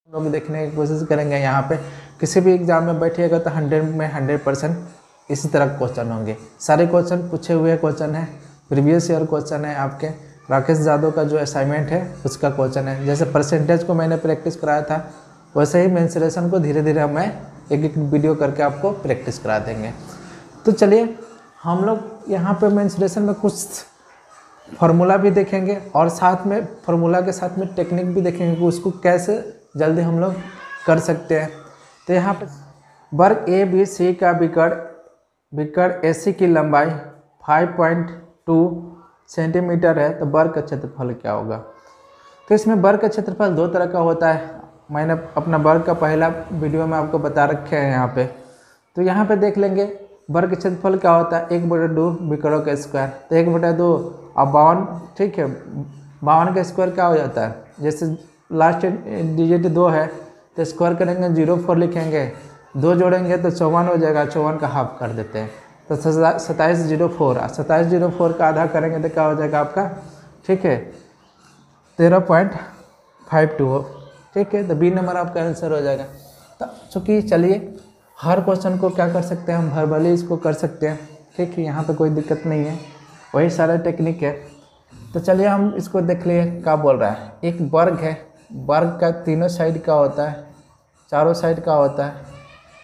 लोग देखने की कोशिश करेंगे। यहाँ पे किसी भी एग्जाम में बैठिएगा तो 100 में 100% इसी तरह क्वेश्चन होंगे। सारे क्वेश्चन पूछे हुए क्वेश्चन है, प्रीवियस ईयर क्वेश्चन है, आपके राकेश यादव का जो असाइनमेंट है उसका क्वेश्चन है। जैसे परसेंटेज को मैंने प्रैक्टिस कराया था वैसे ही मेंसुरेशन को धीरे धीरे मैं एक एक वीडियो करके आपको प्रैक्टिस करा देंगे। तो चलिए हम लोग यहाँ पे मेंसुरेशन में कुछ फार्मूला भी देखेंगे और साथ में फार्मूला के साथ में टेक्निक भी देखेंगे कि उसको कैसे जल्दी हम लोग कर सकते हैं। तो यहाँ पे वर्ग ए बी सी का विकर्ण AC की लंबाई 5.2 सेंटीमीटर है तो वर्ग का क्षेत्रफल क्या होगा। तो इसमें वर्ग का क्षेत्रफल दो तरह का होता है। मैंने अपना वर्ग का पहला वीडियो में आपको बता रखे हैं यहाँ पे। तो यहाँ पे देख लेंगे वर्ग का क्षेत्रफल क्या होता है, 1/2 विकर्णों का स्क्वायर। तो 1/2 और 52, ठीक है, 52 का स्क्वायर क्या हो जाता है, जैसे लास्ट डिजिट 2 है तो स्क्वायर करेंगे 0,4 लिखेंगे, 2 जोड़ेंगे तो 54 हो जाएगा, 54 का हाफ कर देते हैं तो 2704, 2704 का आधा करेंगे तो क्या हो जाएगा आपका, ठीक है, 13.52, ठीक है। तो बी नंबर आपका आंसर हो जाएगा। तो चूँकि चलिए हर क्वेश्चन को क्या कर सकते हैं हम वर्बली इसको कर सकते हैं, ठीक है, यहाँ पे कोई दिक्कत नहीं है, वही सारा टेक्निक है। तो चलिए हम इसको देख लिए क्या बोल रहा है। एक वर्ग है, वर्ग का तीनों साइड का होता है, चारों साइड का होता है,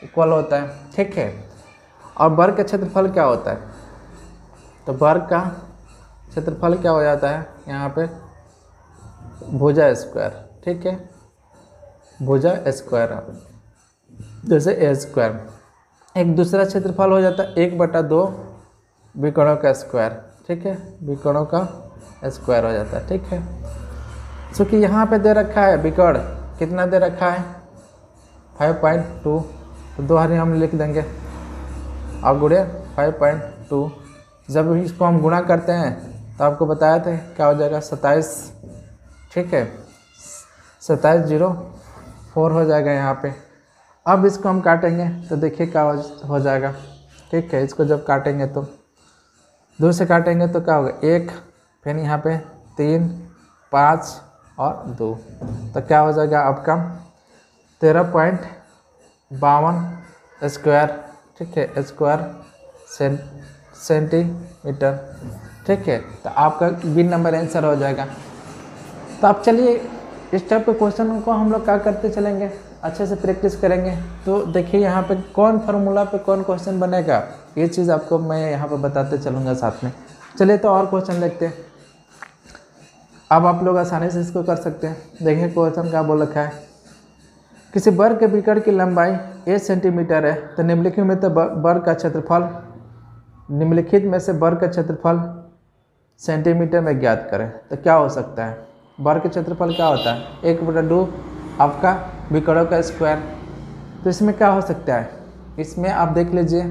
इक्वल होता है, ठीक है। और वर्ग का क्षेत्रफल क्या होता है, तो वर्ग का क्षेत्रफल क्या हो जाता है यहाँ पे, भुजा स्क्वायर, ठीक है, भुजा स्क्वायर, जैसे ए स्क्वायर। एक दूसरा क्षेत्रफल हो जाता है 1/2 विकर्णों का स्क्वायर, ठीक है, विकर्णों का स्क्वायर हो जाता है, ठीक है। क्योंकि यहाँ पे दे रखा है विकर्ण कितना दे रखा है 5.2, तो 2 हारी हम लिख देंगे और गुणे 5.2। जब इसको हम गुणा करते हैं तो आपको बताया था क्या हो जाएगा 27, ठीक है, 2704 हो जाएगा यहाँ पे। अब इसको हम काटेंगे तो देखिए क्या हो जाएगा, ठीक है। इसको जब काटेंगे तो 2 से काटेंगे तो क्या होगा 1, फिर यहाँ पे 3, 5 और 2, तो क्या हो जाएगा आपका 13.52 स्क्वायर, ठीक है, स्क्वायर सेंटीमीटर, ठीक है। तो आपका बी नंबर आंसर हो जाएगा। तो आप चलिए इस टाइप के क्वेश्चन को हम लोग क्या करते चलेंगे, अच्छे से प्रैक्टिस करेंगे। तो देखिए यहाँ पे कौन फार्मूला पे कौन क्वेश्चन बनेगा ये चीज़ आपको मैं यहाँ पे बताते चलूँगा साथ में। चलिए तो और क्वेश्चन देखते हैं। अब आप लोग आसानी से इसको कर सकते हैं। देखिए क्वेश्चन क्या बोल रखा है, किसी वर्ग के विकर्ण की लंबाई 1 सेंटीमीटर है तो निम्नलिखित में से वर्ग का क्षेत्रफल सेंटीमीटर में ज्ञात करें। तो क्या हो सकता है, वर्ग का क्षेत्रफल क्या होता है 1/2 आपका विकर्णों का स्क्वायर। तो इसमें क्या हो सकता है, इसमें आप देख लीजिए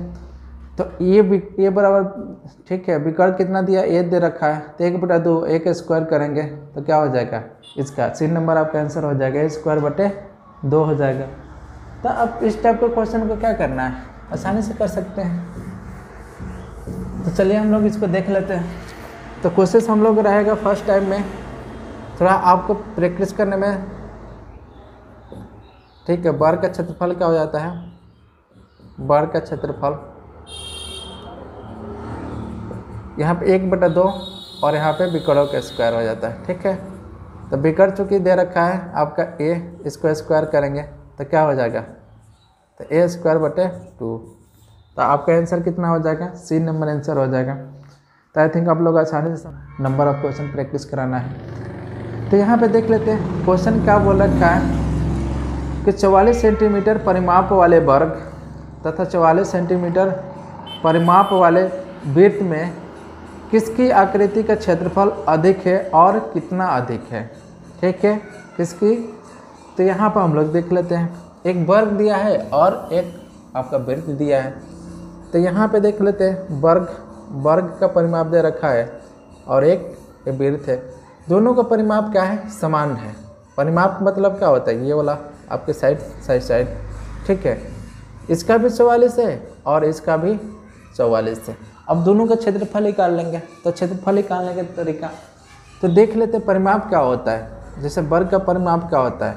तो ये बराबर, ठीक है, विकर्ण कितना दिया ए दे रखा है तो 1/2 एक स्क्वायर करेंगे तो क्या हो जाएगा, इसका सी नंबर आपका आंसर हो जाएगा, A²/2 हो जाएगा। तो अब इस टाइप के क्वेश्चन को क्या करना है, आसानी से कर सकते हैं। तो चलिए हम लोग इसको देख लेते हैं। तो कोशिश हम लोग रहेगा फर्स्ट टाइम में थोड़ा आपको प्रैक्टिस करने में, ठीक है। वर्ग का क्षेत्रफल क्या हो जाता है, वर्ग का क्षेत्रफल यहाँ पे 1/2 और यहाँ पे विकर्णों का स्क्वायर हो जाता है, ठीक है। तो विकर्ण चूँकि दे रखा है आपका a, इसको स्क्वायर करेंगे तो क्या हो जाएगा, तो A²/2। तो आपका आंसर कितना हो जाएगा, सी नंबर आंसर हो जाएगा। तो आई थिंक आप लोग आसानी से नंबर ऑफ क्वेश्चन प्रैक्टिस कराना है। तो यहाँ पे देख लेते हैं क्वेश्चन क्या बोल रखा है कि 44 सेंटीमीटर परिमाप वाले वर्ग तथा 44 सेंटीमीटर परिमाप वाले वृत्त में किसकी आकृति का क्षेत्रफल अधिक है और कितना अधिक है, ठीक है, किसकी। तो यहाँ पर हम लोग देख लेते हैं, एक वर्ग दिया है और एक आपका वृत्त दिया है। तो यहाँ पे देख लेते हैं वर्ग का परिमाप दे रखा है और एक वृत्त है, दोनों का परिमाप क्या है, समान है। परिमाप मतलब क्या होता है, ये वाला आपके साइड, ठीक है, इसका भी 44 है और इसका भी 44 है। अब दोनों का क्षेत्रफल निकाल लेंगे। तो क्षेत्रफल निकालने का तरीका तो देख लेते हैं परिमाप क्या होता है। जैसे वर्ग का परिमाप क्या होता है,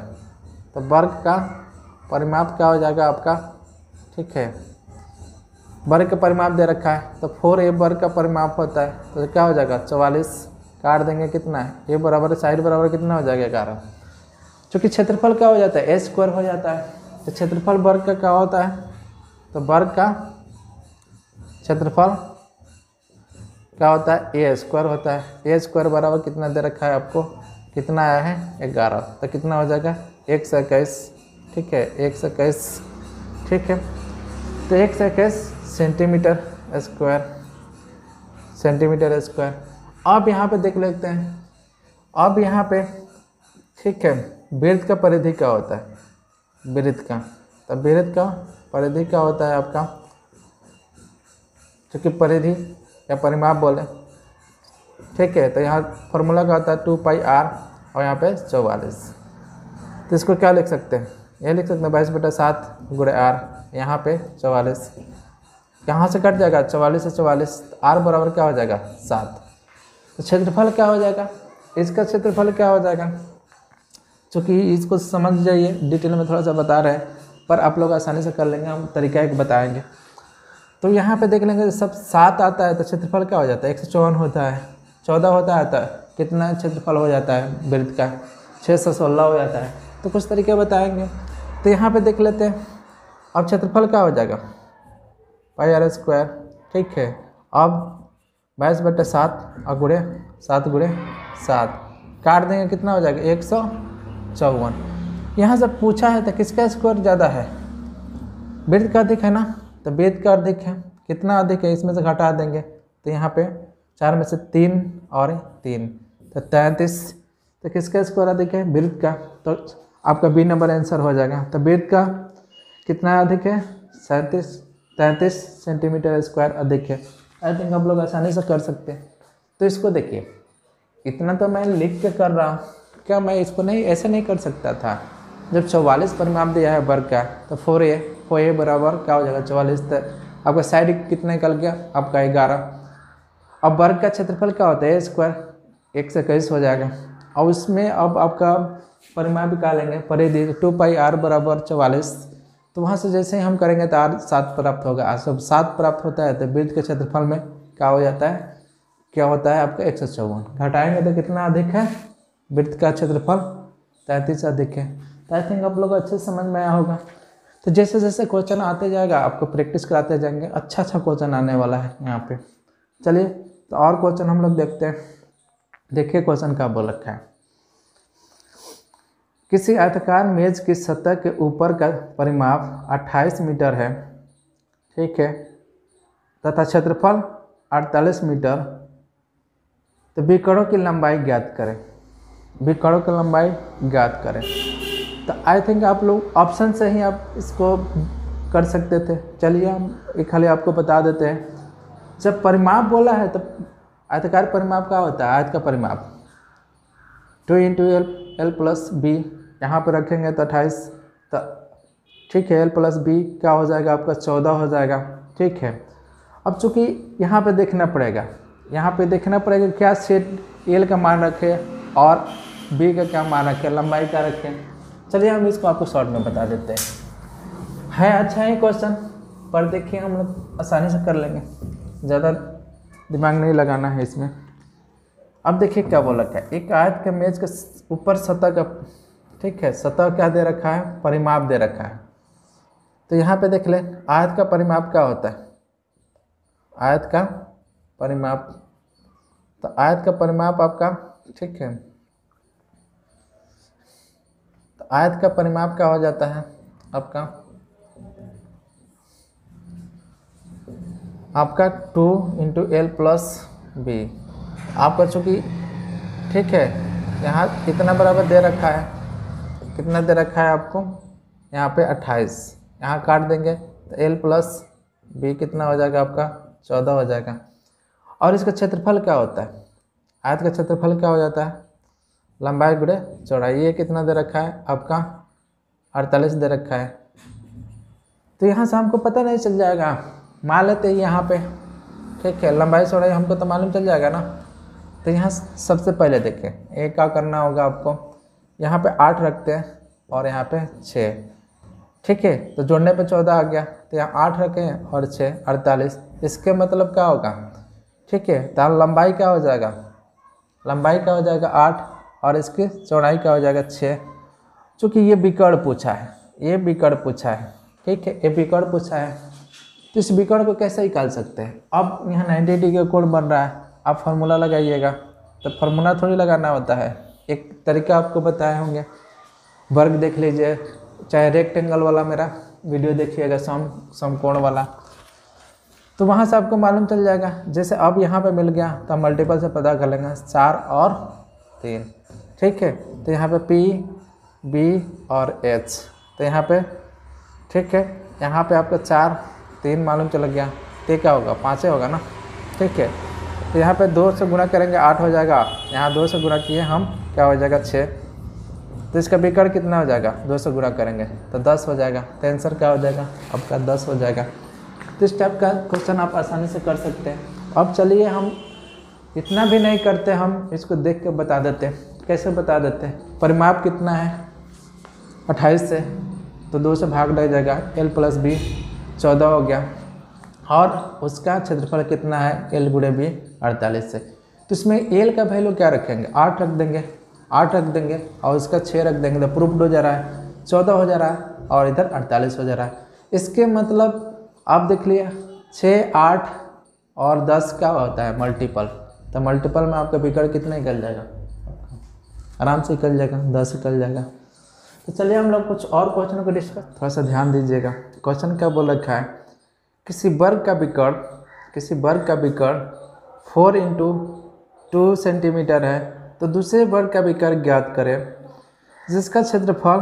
तो वर्ग का परिमाप क्या हो जाएगा आपका, ठीक है, वर्ग का परिमाप दे रखा है तो 4a वर्ग का परिमाप होता है तो क्या हो जाएगा 44, काट देंगे कितना है, a बराबर साइड बराबर कितना हो जाएगा 11। चूँकि क्षेत्रफल क्या हो जाता है a स्क्वायर हो जाता है, तो क्षेत्रफल वर्ग का क्या होता है, तो वर्ग का क्षेत्रफल क्या होता है ए स्क्वायर होता है। ए स्क्वायर बराबर कितना दे रखा है आपको, कितना आया है 11, तो कितना हो जाएगा 121, ठीक है 121, ठीक है, तो 121 सेंटीमीटर स्क्वायर। अब यहाँ पे देख लेते हैं, अब यहाँ पे ठीक है वृत्त का परिधि क्या होता है, वृत्त का, तो वृत्त का परिधि क्या होता है आपका, क्योंकि परिधि या परिमाप बोले, ठीक है, तो यहाँ फॉर्मूला का होता है 2πr और यहाँ पे 44, तो इसको क्या लिख सकते हैं, ये लिख सकते हैं 22/7 गुणे r, यहाँ पे 44, यहाँ से कट जाएगा 44 से 44, r बराबर क्या हो जाएगा 7। तो क्षेत्रफल क्या हो जाएगा, इसका क्षेत्रफल क्या हो जाएगा, चूँकि इसको समझ जाइए, डिटेल में थोड़ा सा बता रहे हैं पर आप लोग आसानी से कर लेंगे, हम तरीका एक बताएंगे। तो यहाँ पे देख लेंगे सब 7 आता है तो क्षेत्रफल क्या हो जाता है 154 होता है, 14 होता है तो कितना क्षेत्रफल हो जाता है वृत्त का 616 हो जाता है। तो कुछ तरीके बताएंगे, तो यहाँ पे देख लेते हैं। अब क्षेत्रफल क्या हो जाएगा πr स्क्वायर, ठीक है, अब 22/7 और गुणे 7 गुणे 7 काट देंगे कितना हो जाएगा 154। यहाँ से पूछा है तो किसका स्क्वायर ज़्यादा है, वृत्त का अधिक है ना, तो वृत्त का अधिक है, कितना अधिक है इसमें से घटा देंगे तो यहाँ पे 4 में से 3 और 3 तो 33, तो किसका स्क्वायर अधिक है वृत्त का, तो आपका बी नंबर आंसर हो जाएगा। तो वृत्त का कितना अधिक है 33 सेंटीमीटर स्क्वायर अधिक है। आई थिंक आप लोग आसानी से कर सकते हैं। तो इसको देखिए, इतना तो मैं लिख के कर रहा हूँ, क्या मैं इसको नहीं ऐसे नहीं कर सकता था। जब 44 परिमाप दिया है वर्ग का तो 4a बराबर क्या हो जाएगा 44, तो आपका साइड कितना निकल गया आपका 11। अब वर्ग का क्षेत्रफल क्या होता है स्क्वायर 121 हो जाएगा। और उसमें अब आपका परिमाप निकालेंगे परिधि 2πr बराबर 44, तो वहाँ से जैसे ही हम करेंगे तो r 7 प्राप्त होगा। आज सब 7 प्राप्त होता है तो वृत्त के क्षेत्रफल में क्या हो जाता है, क्या होता है आपका 154, घटाएंगे तो कितना अधिक है वृत्त का क्षेत्रफल 33 अधिक है। तो आई थिंक आप लोग अच्छे से समझ में आया होगा। तो जैसे जैसे क्वेश्चन आते जाएगा आपको प्रैक्टिस कराते जाएंगे, अच्छा क्वेश्चन आने वाला है यहाँ पे। चलिए तो और क्वेश्चन हम लोग देखते हैं। देखिए क्वेश्चन क्या बोल रखा है, किसी आयताकार मेज की सतह के ऊपर का परिमाप 28 मीटर है, ठीक है, तथा क्षेत्रफल 48 मीटर, तो विकर्णों की लंबाई ज्ञात करें। विकर्णों की लंबाई ज्ञात करें। तो आई थिंक आप लोग ऑप्शन से ही आप इसको कर सकते थे। चलिए हम एक खाली आपको बता देते हैं। जब परिमाप बोला है तो आयताकार परिमाप क्या होता है, आयत का परिमाप 2 × l + b, यहाँ पर रखेंगे तो 28, तो ठीक है l + b क्या हो जाएगा आपका 14 हो जाएगा, ठीक है। अब चूँकि यहाँ पे देखना पड़ेगा, यहाँ पे देखना पड़ेगा क्या सेट l का मान रखे और b का क्या मान रखे, लंबाई क्या रखें। चलिए हम इसको आपको शॉर्ट में बता देते हैं। है अच्छा है क्वेश्चन, पर देखिए हम लोग आसानी से कर लेंगे, ज़्यादा दिमाग नहीं लगाना है इसमें। अब देखिए क्या बोल रखा है, एक आयत के मेज के ऊपर सतह का, ठीक है, सतह क्या दे रखा है, परिमाप दे रखा है। तो यहाँ पे देख ले आयत का परिमाप क्या होता है, आयत का परिमाप, तो आयत का परिमाप आपका, ठीक है, तो आयत का परिमाप क्या हो जाता है आपका 2 × l + b। आपका चूँकि ठीक है यहाँ कितना बराबर दे रखा है, कितना दे रखा है आपको यहाँ पे 28, यहाँ काट देंगे तो l + b कितना हो जाएगा आपका 14 हो जाएगा। और इसका क्षेत्रफल क्या होता है, आयत का क्षेत्रफल क्या हो जाता है, लंबाई गुणे चौड़ाई। ये कितना दे रखा है आपका 48 दे रखा है। तो यहाँ से हमको पता नहीं चल जाएगा, मान लेते हैं यहाँ पे, ठीक है, लंबाई चौड़ाई हमको तो मालूम चल जाएगा ना। तो यहाँ सबसे पहले देखें ये क्या करना होगा आपको, यहाँ पे 8 रखते हैं, और यहाँ पे 6, ठीक है। तो जोड़ने पे 14 आ गया, तो यहाँ 8 रखें और 6 48। इसके मतलब क्या होगा, ठीक है। तो लंबाई क्या हो जाएगा, लंबाई क्या हो जाएगा 8 और इसकी चौड़ाई क्या हो जाएगा 6। चूँकि ये विकर्ण पूछा है, ये विकर्ण पूछा है, ठीक है, ये विकर्ण पूछा है, तो इस विकर्ण को कैसे निकाल सकते हैं। अब यहाँ 90 डिग्री का कोण बन रहा है, आप फार्मूला लगाइएगा। तो फार्मूला थोड़ी लगाना होता है, एक तरीका आपको बताए होंगे, वर्ग देख लीजिए, चाहे रेक्टेंगल वाला मेरा वीडियो देखिएगा, समकोण वाला, तो वहाँ से आपको मालूम चल जाएगा। जैसे अब यहाँ पे मिल गया तो हम मल्टीपल से पता कर लेंगे, 4 और 3, ठीक है। तो यहाँ पे P, B और H, तो यहाँ पे ठीक है, यहाँ पे आपका 4 3 मालूम चल गया, तो क्या होगा 5 होगा ना, ठीक है। तो यहाँ पे 2 से गुणा करेंगे 8 हो जाएगा, यहाँ 2 से गुणा किए हम क्या हो जाएगा 6। तो इसका विकर्ण कितना हो जाएगा, 2 से गुणा करेंगे तो 10 हो जाएगा। तो आंसर क्या हो जाएगा आपका 10 हो जाएगा। तो इस टाइप का क्वेश्चन आप आसानी से कर सकते हैं। अब चलिए हम इतना भी नहीं करते, हम इसको देख के बता देते हैं। कैसे बता देते हैं, परिमाप कितना है 28 से, तो 2 से भाग लग जाएगा, L + B 14 हो गया, और उसका क्षेत्रफल कितना है L × B 48 से। तो इसमें L का वैल्यू क्या रखेंगे, 8 रख देंगे, 8 रख देंगे, और उसका 6 रख देंगे, तो प्रूफ्ड हो जा रहा है, 14 हो जा रहा है, और इधर 48 हो जा रहा है। इसके मतलब आप देख लिए 6, 8 और 10 क्या होता है मल्टीपल, तो मल्टीपल में आपका विकर्ण कितना निकल जाएगा, आराम से निकल जाएगा, 10 निकल जाएगा। तो चलिए हम लोग कुछ और क्वेश्चन को डिस्कस, थोड़ा सा ध्यान दीजिएगा। क्वेश्चन क्या बोल रखा है, किसी वर्ग का विकर्ण 4 × 2 सेंटीमीटर है, तो दूसरे वर्ग का विकर्ण ज्ञात करें जिसका क्षेत्रफल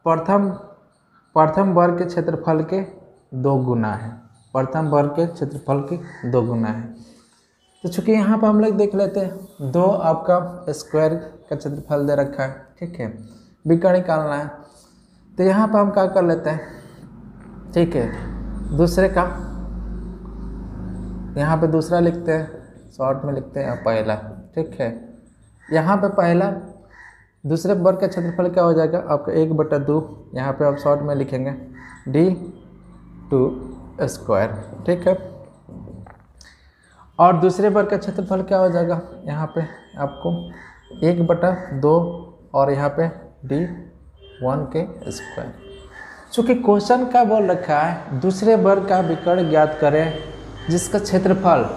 प्रथम वर्ग के क्षेत्रफल के 2 गुना है, प्रथम वर्ग के क्षेत्रफल के 2 गुना है। तो चूँकि यहाँ पर हम लोग देख लेते हैं, 2 आपका स्क्वायर का क्षेत्रफल दे रखा है, ठीक है, विकर्ण निकालना है। तो यहाँ पर हम क्या कर लेते हैं, ठीक है, दूसरे का यहाँ पे दूसरा लिखते हैं, शॉर्ट में लिखते हैं पहला, ठीक है। यहाँ पे पहला दूसरे वर्ग का क्षेत्रफल क्या हो जाएगा आपका 1/2, यहाँ पे आप शॉर्ट में लिखेंगे d² ठीक है। और दूसरे वर्ग का क्षेत्रफल क्या हो जाएगा, यहाँ पे आपको 1/2 और यहाँ पे d1² चूँकि क्वेश्चन का बोल रखा है दूसरे वर्ग का विकर्ण ज्ञात करें जिसका क्षेत्रफल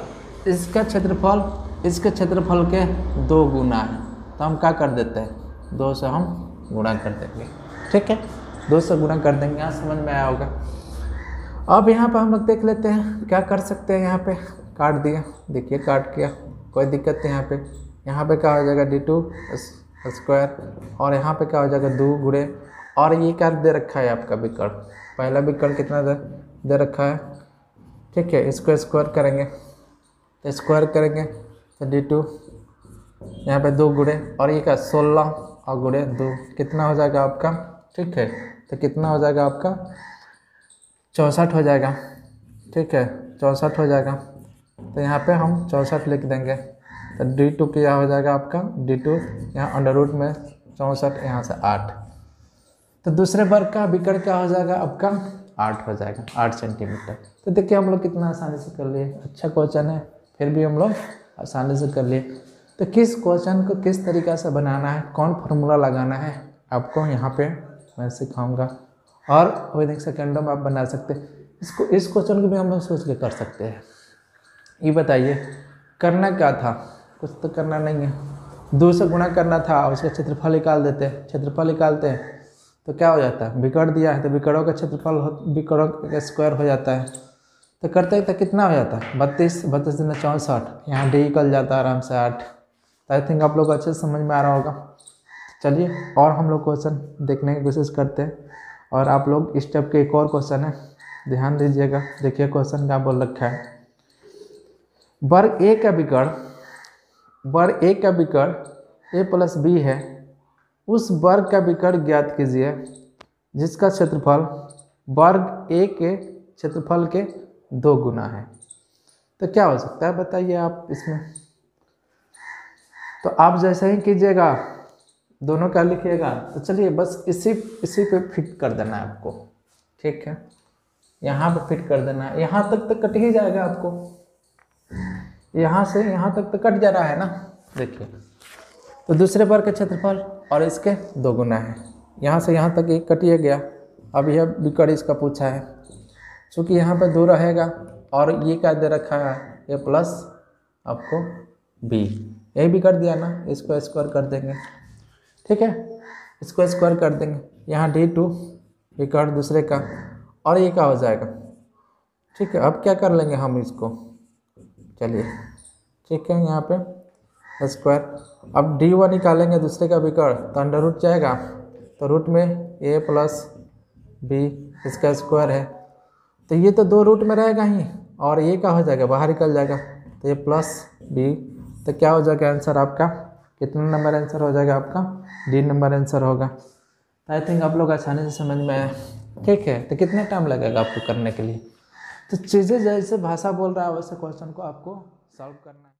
इसके क्षेत्रफल के 2 गुना है, तो हम क्या कर देते हैं 2 से हम गुणा कर देंगे, ठीक है, 2 से गुणा कर देंगे। यहाँ समझ में आया होगा। अब यहाँ पर हम लोग देख लेते हैं क्या कर सकते हैं। यहाँ पे काट दिया, देखिए काट किया, कोई दिक्कत नहीं। यहाँ पे क्या हो जाएगा d² और यहाँ पे क्या हो जाएगा 2 गुणे, और ये क्या दे रखा है आपका विकर्ण, पहला विकर्ण कितना दे रखा है, ठीक है। इसको स्क्वायर करेंगे तो d2 यहाँ पे 2 गुणे, और ये क्या 16 और गुणे 2 कितना हो जाएगा आपका, ठीक है। तो कितना हो जाएगा आपका 64 हो जाएगा, ठीक है, 64 हो जाएगा। तो यहाँ पे हम 64 लिख देंगे। तो d2 क्या हो जाएगा आपका, d2 यहाँ अंडर रूट में 64, यहाँ से 8। तो दूसरे वर्ग का विकर्ण क्या हो जाएगा आपका 8 हो जाएगा, 8 सेंटीमीटर। तो देखिए हम लोग कितना आसानी से कर लिए, अच्छा क्वेश्चन है, फिर भी हम लोग आसानी से कर लिए। तो किस क्वेश्चन को किस तरीक़ा से बनाना है, कौन फार्मूला लगाना है, आपको यहाँ पे मैं सिखाऊंगा, और विद इन सेकेंडों में आप बना सकते हैं। इस क्वेश्चन को भी हम लोग सोच के कर सकते हैं। ये बताइए करना क्या था, कुछ तो करना नहीं है, 2 से गुणा करना था, उसका क्षेत्रफल निकाल देते हैं। क्षेत्रफल निकालते हैं तो क्या हो जाता है, विकर्ण दिया है तो विकर्णों का क्षेत्रफल विकर्णों का स्क्वायर हो जाता है। तो करते तो कितना हो जाता है 32 दूना 64, यहाँ डी निकल जाता है आराम से 8। तो आई थिंक आप लोग अच्छे से समझ में आ रहा होगा। चलिए और हम लोग क्वेश्चन देखने की कोशिश करते हैं, और आप लोग इस टाइप के एक और क्वेश्चन है, ध्यान दीजिएगा। देखिए क्वेश्चन क्या बोल रखा है, वर्ग ए का विकर्ण a + b है, उस वर्ग का विकर्ण ज्ञात कीजिए जिसका क्षेत्रफल वर्ग ए के क्षेत्रफल के 2 गुना है। तो क्या हो सकता है बताइए आप इसमें। तो आप जैसे ही कीजिएगा दोनों क्या लिखिएगा, तो चलिए बस इसी पे फिट कर देना है आपको, ठीक है, यहाँ पे फिट कर देना है। यहाँ तक तो कट ही जाएगा आपको, यहाँ से यहाँ तक तो कट जा रहा है ना, देखिए। तो दूसरे बार का क्षेत्रफल और इसके 2 गुना है, यहाँ से यहाँ तक एक कटिए गया। अब यह विकर्ण इसका पूछा है, चूँकि यहाँ पे 2 रहेगा और ये क्या दे रखा है, ये प्लस आपको b, यही भी कर दिया ना, इसको स्क्वायर कर देंगे, ठीक है, इसको स्क्वायर कर देंगे। यहाँ d2 विकर्ण दूसरे का, और ये क्या हो जाएगा, ठीक है। अब क्या कर लेंगे हम इसको, चलिए, ठीक है, यहाँ पे स्क्वायर। अब d1 निकालेंगे दूसरे का विकर्ण, तो अंडर रूट जाएगा, तो रूट में a प्लस b इसका स्क्वायर है, तो ये तो 2 रूट में रहेगा ही, और ये क्या हो जाएगा, बाहर निकल जाएगा, तो ये प्लस b, तो क्या हो जाएगा आंसर आपका, कितना नंबर आंसर हो जाएगा आपका, d नंबर आंसर होगा। तो आई थिंक आप लोग आसानी से समझ में आए, ठीक है। तो कितना टाइम लगेगा आपको करने के लिए, तो चीज़ें जैसे भाषा बोल रहा है वैसे क्वेश्चन को आपको सॉल्व करना है।